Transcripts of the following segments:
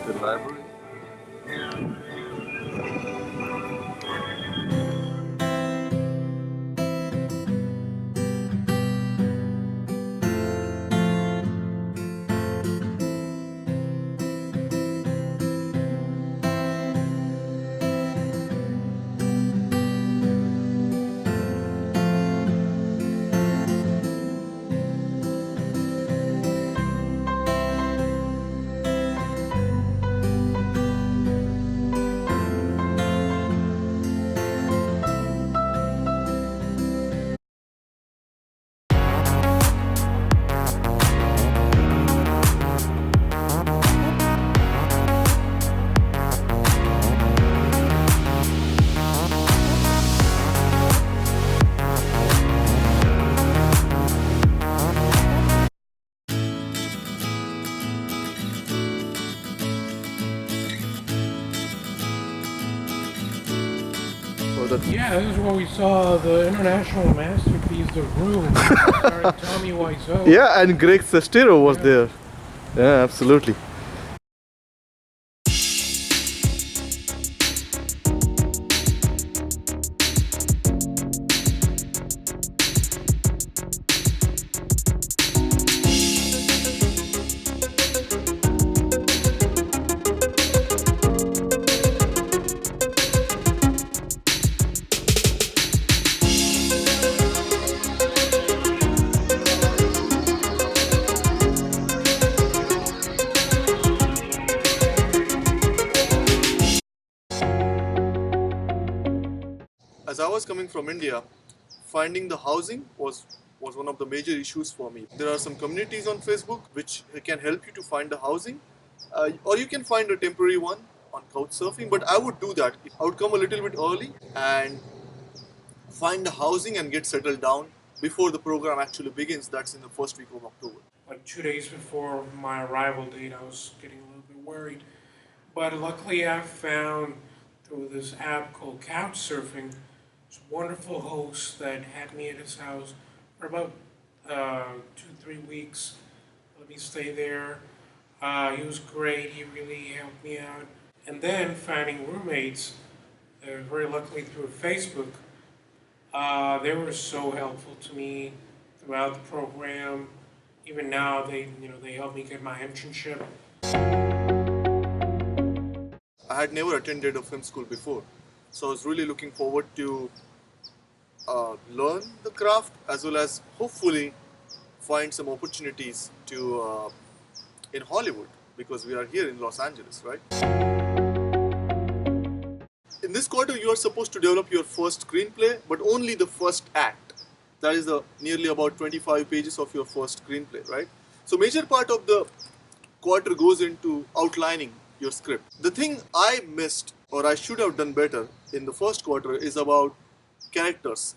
The library. Yeah, this is where we saw the international masterpiece, The Room, starring Tommy Wiseau. Yeah, and Greg Sestero was there. Yeah, absolutely. As I was coming from India, finding the housing was one of the major issues for me. There are some communities on Facebook which can help you to find the housing, or you can find a temporary one on Couchsurfing. But I would do that. I would come a little bit early and find the housing and get settled down before the program actually begins. That's in the first week of October. Like 2 days before my arrival date, I was getting a little bit worried. But luckily, I found through this app called Couchsurfing, this wonderful host that had me at his house for about 2-3 weeks. Let me stay there. He was great. He really helped me out. And then finding roommates, very luckily through Facebook, they were so helpful to me throughout the program. Even now, they help me get my internship. I had never attended a film school before, so I was really looking forward to learn the craft as well as hopefully find some opportunities to in Hollywood, because we are here in Los Angeles, right? In this quarter, you are supposed to develop your first screenplay, but only the first act. That is nearly about 25 pages of your first screenplay, right? So major part of the quarter goes into outlining your script. The thing I missed, or I should have done better in the first quarter, is about characters.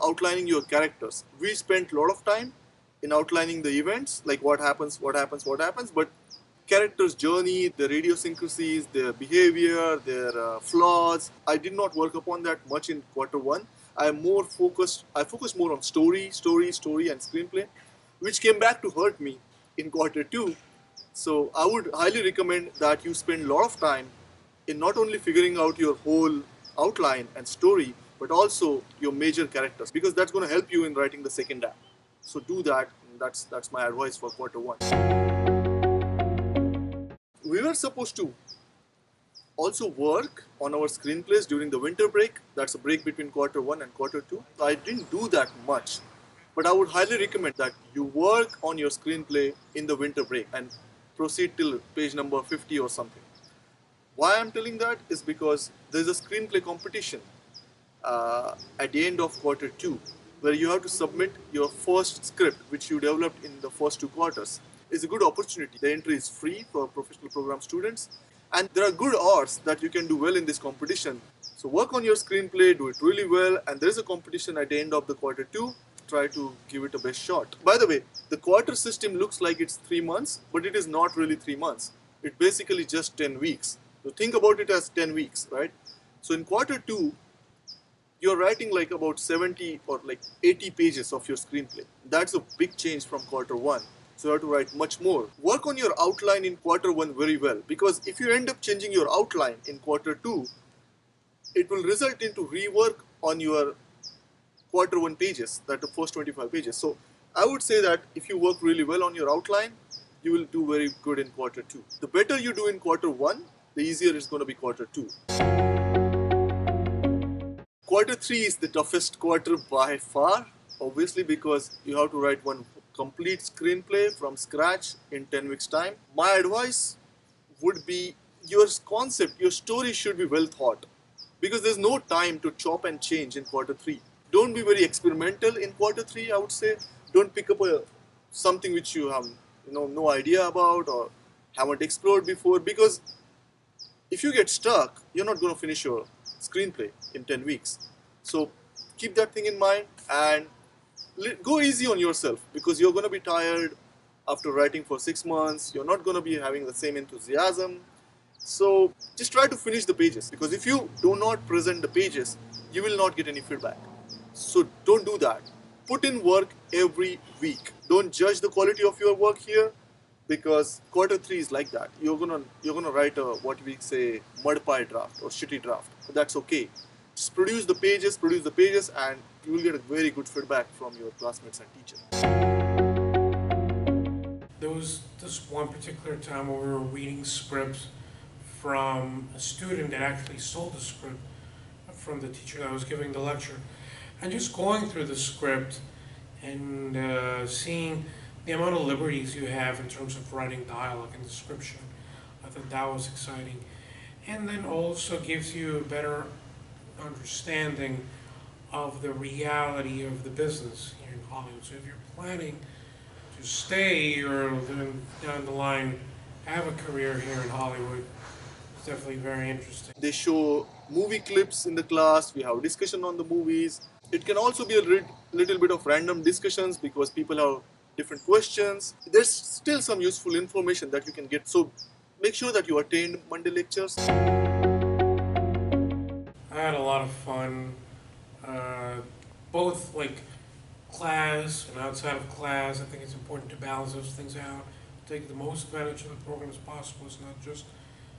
Outlining your characters. We spent a lot of time in outlining the events, like what happens, but characters' journey, their idiosyncrasies, their behavior, their flaws, I did not work upon that much in quarter one. I focused more on story, and screenplay, which came back to hurt me in quarter two. So I would highly recommend that you spend a lot of time in not only figuring out your whole outline and story, but also your major characters, because that's going to help you in writing the second act. So do that. That's my advice for quarter one. We were supposed to also work on our screenplays during the winter break. That's a break between quarter one and quarter two. I didn't do that much, but I would highly recommend that you work on your screenplay in the winter break and proceed till page number 50 or something. Why I'm telling that is because there's a screenplay competition at the end of quarter two, where you have to submit your first script, which you developed in the first 2 quarters. It's a good opportunity. The entry is free for professional program students, and there are good odds that you can do well in this competition. So work on your screenplay, do it really well, and there is a competition at the end of the quarter two. Try to give it a best shot. By the way, the quarter system looks like it's 3 months, but it is not really 3 months. It's basically just 10 weeks. So think about it as 10 weeks, right? So in quarter two, you're writing like about 70 or like 80 pages of your screenplay. That's a big change from quarter one. So you have to write much more. Work on your outline in quarter one very well, because if you end up changing your outline in quarter two, it will result into rework on your quarter one pages, that the first 25 pages. So I would say that if you work really well on your outline, you will do very good in quarter two. The better you do in quarter one, the easier it's going to be quarter two. Quarter three is the toughest quarter by far, obviously, because you have to write one complete screenplay from scratch in 10 weeks' time. My advice would be your concept, your story should be well thought, because there's no time to chop and change in quarter three. Don't be very experimental in quarter three, I would say. Don't pick up something which you have no idea about or haven't explored before, because if you get stuck, you're not going to finish your screenplay in 10 weeks. So keep that thing in mind and go easy on yourself, because you're going to be tired after writing for 6 months. You're not going to be having the same enthusiasm. So just try to finish the pages, because if you do not present the pages, you will not get any feedback. So don't do that. Put in work every week. Don't judge the quality of your work here, because quarter three is like that. You're gonna write a, what we say, mud pie draft or shitty draft. But that's okay. Just produce the pages, and you will get a very good feedback from your classmates and teachers. There was this one particular time where we were reading scripts from a student that actually stole the script from the teacher that was giving the lecture. And just going through the script and seeing the amount of liberties you have in terms of writing dialogue and description, I thought that was exciting. And then also gives you a better understanding of the reality of the business here in Hollywood. So if you're planning to stay or down the line have a career here in Hollywood, it's definitely very interesting. They show movie clips in the class. We have discussion on the movies. It can also be a little bit of random discussions, because people have different questions. There's still some useful information that you can get. So make sure that you attend Monday lectures. I had a lot of fun, both like class and outside of class. I think it's important to balance those things out, take the most advantage of the program as possible. It's not just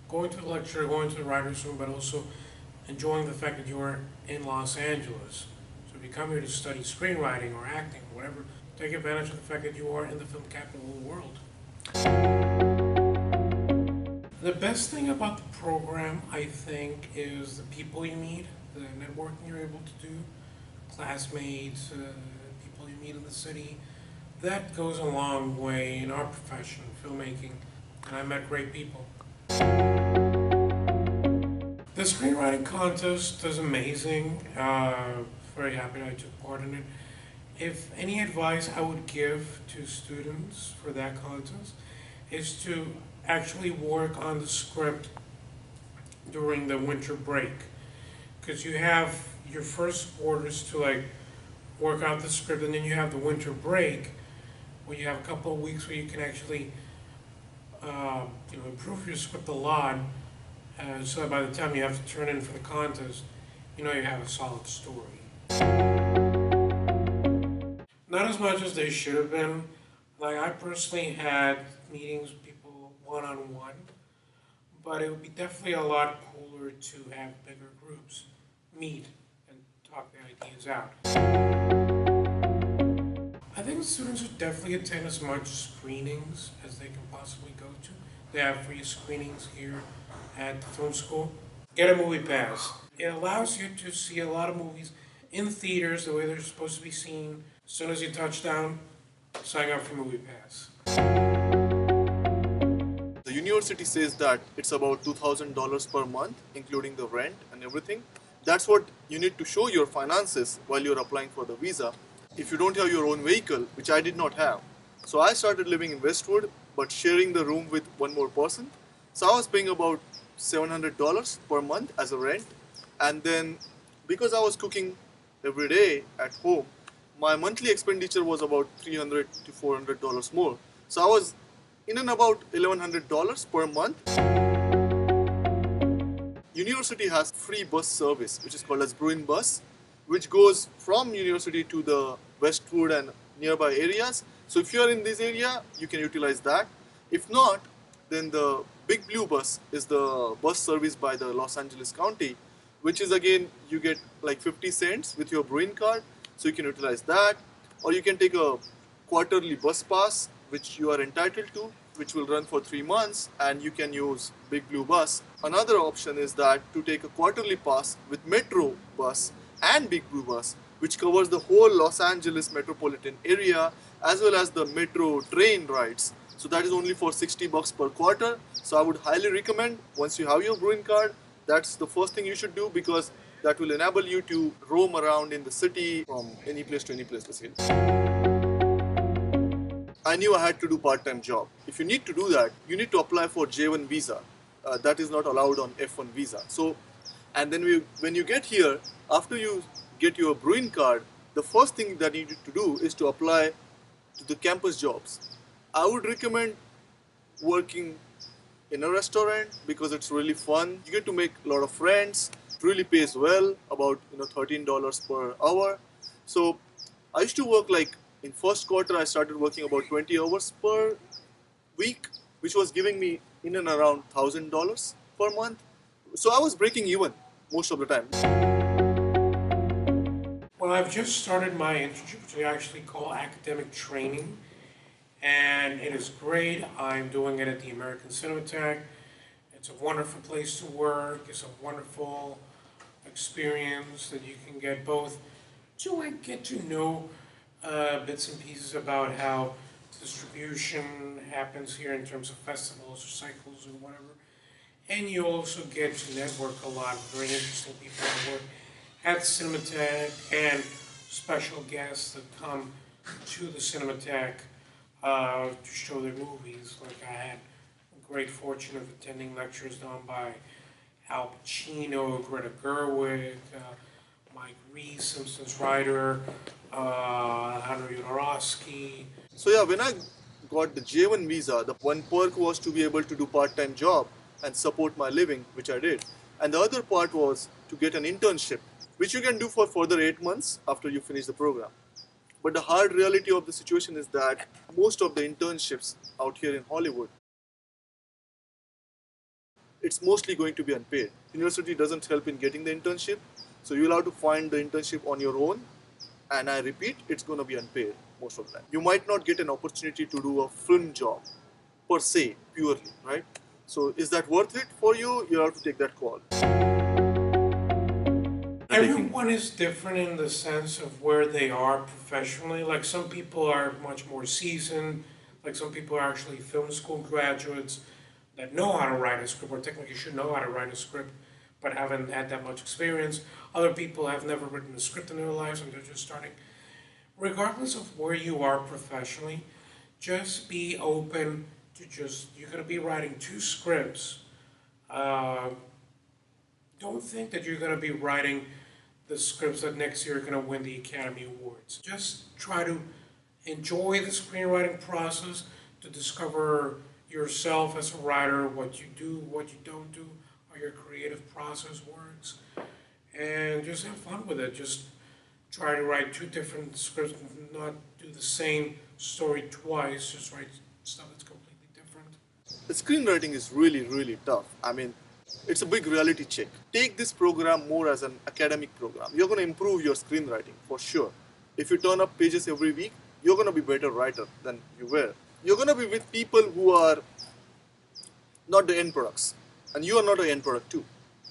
going to the lecture, going to the writer's room, but also enjoying the fact that you're in Los Angeles. So if you come here to study screenwriting or acting or whatever, take advantage of the fact that you are in the film capital of the world. The best thing about the program, I think, is the people you meet, the networking you're able to do, classmates, people you meet in the city. That goes a long way in our profession, filmmaking, and I met great people. The screenwriting contest is amazing. Very happy that I took part in it. If any advice I would give to students for that contest is to actually work on the script during the winter break, because you have your first quarters to like work out the script, and then you have the winter break where you have a couple of weeks where you can actually improve your script a lot, so that by the time you have to turn in for the contest, you have a solid story. Not as much as they should have been. Like, I personally had meetings with people one-on-one, but it would be definitely a lot cooler to have bigger groups meet and talk the ideas out. I think students should definitely attend as much screenings as they can possibly go to. They have free screenings here at the film school. Get a movie pass. It allows you to see a lot of movies in theaters the way they're supposed to be seen. As soon as you touch down, sign up for movie pass. The university says that it's about $2,000 per month, including the rent and everything. That's what you need to show your finances while you're applying for the visa. If you don't have your own vehicle, which I did not have. So I started living in Westwood, but sharing the room with one more person. So I was paying about $700 per month as a rent. And then because I was cooking every day at home, my monthly expenditure was about $300 to $400 more. So I was in and about $1,100 per month. University has free bus service, which is called as Bruin Bus, which goes from university to the Westwood and nearby areas. So if you are in this area, you can utilize that. If not, then the Big Blue Bus is the bus service by the Los Angeles County, which is again, you get like 50 cents with your Bruin card. So you can utilize that, or you can take a quarterly bus pass, which you are entitled to, which will run for 3 months, and you can use Big Blue Bus. Another option is that to take a quarterly pass with Metro Bus and Big Blue Bus, which covers the whole Los Angeles metropolitan area as well as the metro train rides. So that is only for $60 per quarter. So I would highly recommend, once you have your Bruin card, that's the first thing you should do, because that will enable you to roam around in the city from any place to any place basically. I knew I had to do part-time job. If you need to do that, you need to apply for J1 visa. That is not allowed on F1 visa. So, and then when you get here, after you get your Bruin card, the first thing that you need to do is to apply to the campus jobs. I would recommend working in a restaurant because it's really fun. You get to make a lot of friends. It really pays well, about $13 per hour. So I used to work like in first quarter. I started working about 20 hours per week, which was giving me in and around $1,000 per month. So I was breaking even most of the time. Well, I've just started my internship, which we actually call academic training, and it is great. I'm doing it at the American Cinematheque. It's a wonderful place to work. It's a wonderful experience that you can get both to get to know bits and pieces about how distribution happens here in terms of festivals or cycles or whatever. And you also get to network a lot with very interesting people that work at the Cinematheque and special guests that come to the Cinematheque to show their movies. Like I had the great fortune of attending lectures done by Al Pacino, Greta Gerwig, Mike Reese, Simpsons writer, Alejandro Jodorowsky. So yeah, when I got the J1 visa, the one perk was to be able to do part-time job and support my living, which I did. And the other part was to get an internship, which you can do for further 8 months after you finish the program. But the hard reality of the situation is that most of the internships out here in Hollywood, it's mostly going to be unpaid. University doesn't help in getting the internship, so you'll have to find the internship on your own. And I repeat, it's going to be unpaid most of the time. You might not get an opportunity to do a film job per se, purely, right? So is that worth it for you? You have to take that call. Everyone is different in the sense of where they are professionally. Like some people are much more seasoned, like some people are actually film school graduates that know how to write a script, or technically should know how to write a script, but haven't had that much experience. Other people have never written a script in their lives and they're just starting. Regardless of where you are professionally, just be open to you're going to be writing 2 scripts. Don't think that you're going to be writing the scripts that next year are going to win the Academy Awards. Just try to enjoy the screenwriting process, to discover yourself as a writer, what you do, what you don't do, how your creative process works, and just have fun with it. Just try to write 2 different scripts, not do the same story twice, just write stuff that's completely different. The screenwriting is really, really tough. I mean, It's a big reality check. Take this program more as an academic program. You're going to improve your screenwriting for sure. If you turn up pages every week, you're going to be a better writer than you were. You're going to be with people who are not the end products, and you are not an end product too.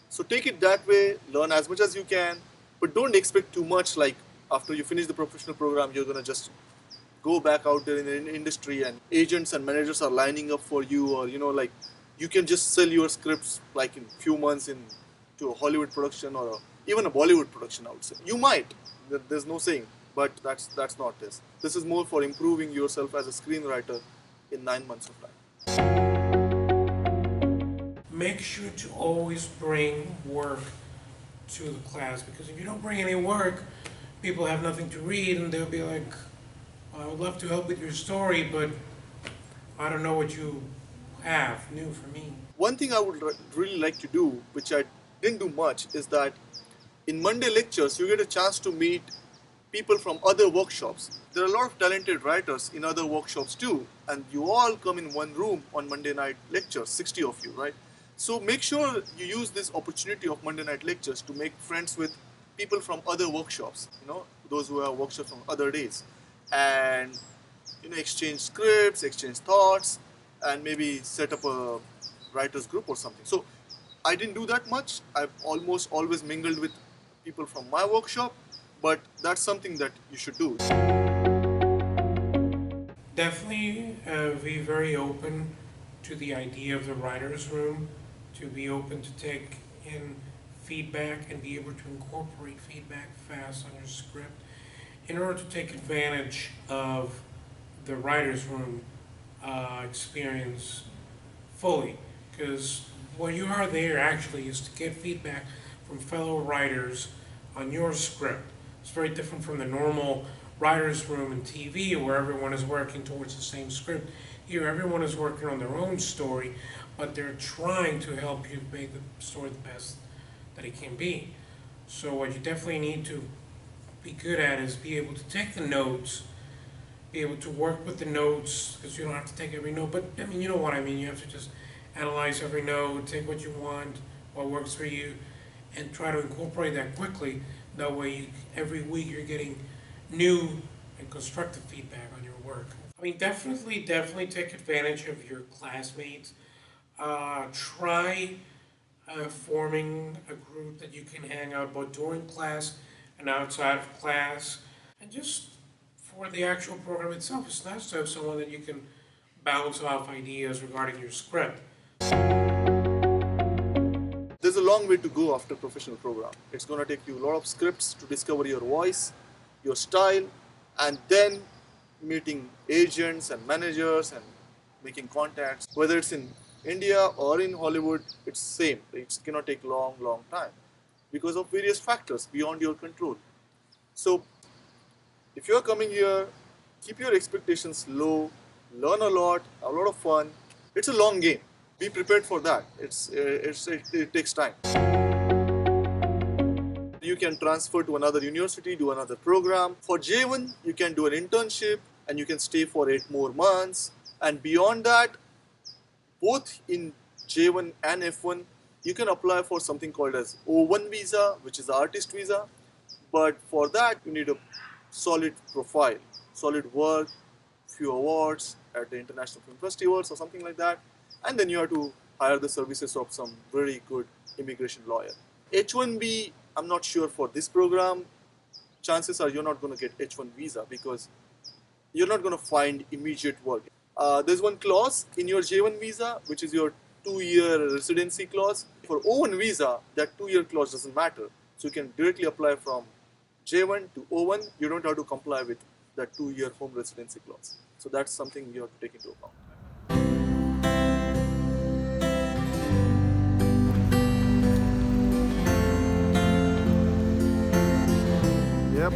So take it that way, learn as much as you can, but don't expect too much. Like after you finish the professional program, you're going to just go back out there in the industry and agents and managers are lining up for you, or like you can just sell your scripts like in few months in to a Hollywood production or even a Bollywood production. I would say you might. There's no saying, but that's not this. This is more for improving yourself as a screenwriter in 9 months of time. Make sure to always bring work to the class, because if you don't bring any work, people have nothing to read and they'll be like, I would love to help with your story, but I don't know what you have new for me. One thing I would really like to do, which I didn't do much, is that in Monday lectures, you get a chance to meet people from other workshops. There are a lot of talented writers in other workshops too, and you all come in one room on Monday night lectures, 60 of you, right? So make sure you use this opportunity of Monday night lectures to make friends with people from other workshops, those who have workshops on other days, and exchange scripts, exchange thoughts, and maybe set up a writers group or something. So I didn't do that much. I've almost always mingled with people from my workshop, but that's something that you should do. Definitely be very open to the idea of the writer's room, to be open to take in feedback and be able to incorporate feedback fast on your script in order to take advantage of the writer's room experience fully. Because what you are there actually is to get feedback from fellow writers on your script. It's very different from the normal writer's room in TV where everyone is working towards the same script. Here, everyone is working on their own story, but they're trying to help you make the story the best that it can be. So what you definitely need to be good at is be able to take the notes, be able to work with the notes, because you don't have to take every note, but I mean, you know what I mean. You have to just analyze every note, take what you want, what works for you, and try to incorporate that quickly. That way, every week you're getting new and constructive feedback on your work. I mean, definitely take advantage of your classmates. Try forming a group that you can hang out both during class and outside of class. And just for the actual program itself, it's nice to have someone that you can bounce off ideas regarding your script. There's a long way to go after professional program. It's going to take you a lot of scripts to discover your voice, your style, and then meeting agents and managers and making contacts. Whether it's in India or in Hollywood, it's same. It's going to take long time because of various factors beyond your control. So if you're coming here, keep your expectations low, learn a lot, have a lot of fun. It's a long game. Be prepared for that. It takes time. You can transfer to another university, do another program. For J1, you can do an internship and you can stay for 8 more months. And beyond that, both in J1 and F1, you can apply for something called as O1 visa, which is the artist visa. But for that, you need a solid profile, solid work, few awards at the international film festivals or something like that. And then you have to hire the services of some very good immigration lawyer. H1B, I'm not sure for this program. Chances are you're not going to get H1 visa because you're not going to find immediate work. There's one clause in your J1 visa, which is your 2-year residency clause. For O1 visa, that 2-year clause doesn't matter. So you can directly apply from J1 to O1. You don't have to comply with that 2-year home residency clause. So that's something you have to take into account. Yep.